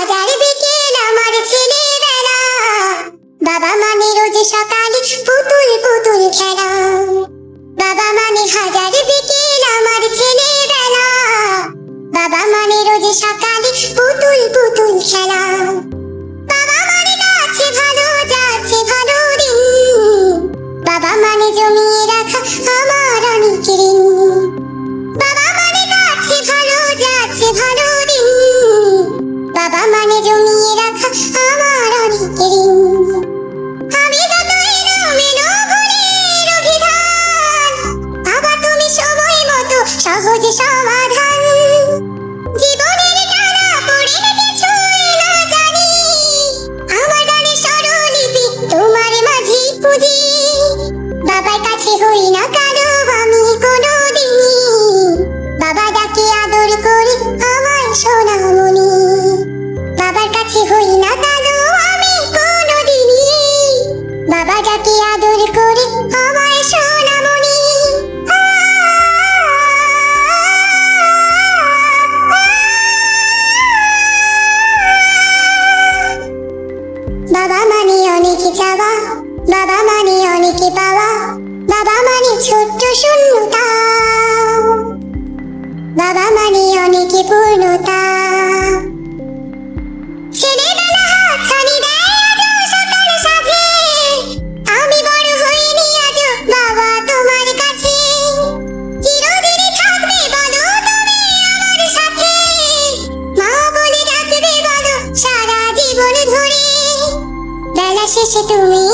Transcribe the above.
হাজার বিকেল আমার ছেলেবেলা, বাবা মানে রোজ সকালে পুতুল পুতুল খেলা। বাবা মানে হাজার বিকেল আমার ছেলেবেলা, বাবা মানে রোজ সকালে পুতুল পুতুল খেলা। বাবা মানে যাচ্ছে ভালো যাচ্ছে ভালো দিন, বাবা মানে জমিয়ে রাখা আমার অনেক ঋণ। বাবা মানে যাচ্ছে ভালো যাচ্ছে ভালো দিন, বাবা মানে জমিয়ে রাখা আমার অনেক ঋণ। আমি যতই এলোমেলো ভুলের অভিধান, বাবা তুমি সময় মতো সহজ সমাধান। জীবনের টানা পড়ে কিছুই না জানি, আমার গানে স্বরলিপি তোমার মাঝে পুঁজি। বাবার কাছে হই না কারো আমি কোনোদিনই, বাবা ডাকে আদর করে আমার সোনামণি। বাবার কাছে হই না কারো আমি কোনোদিনই, বাবা ডাকে আদর করে আমার সোনামণি। বাবা মানে অনেক চাওয়া, বাবা মানে অনেক পাওয়া, বাবা মানে ছোট্ট শূন্যতা, বাবা মানে অনেক পূর্ণতা। ছেলেবেলা হাতছানি দেয় আজও সকাল সাজে, আমি বড় হইনি আজও বাবা তোমার কাছে। চিরদিনই থাকবে বলো তুমি আমার সাথে, মা বলে ডাকবে বলো সারা জীবন ধরে। বেলা শেষে তুমি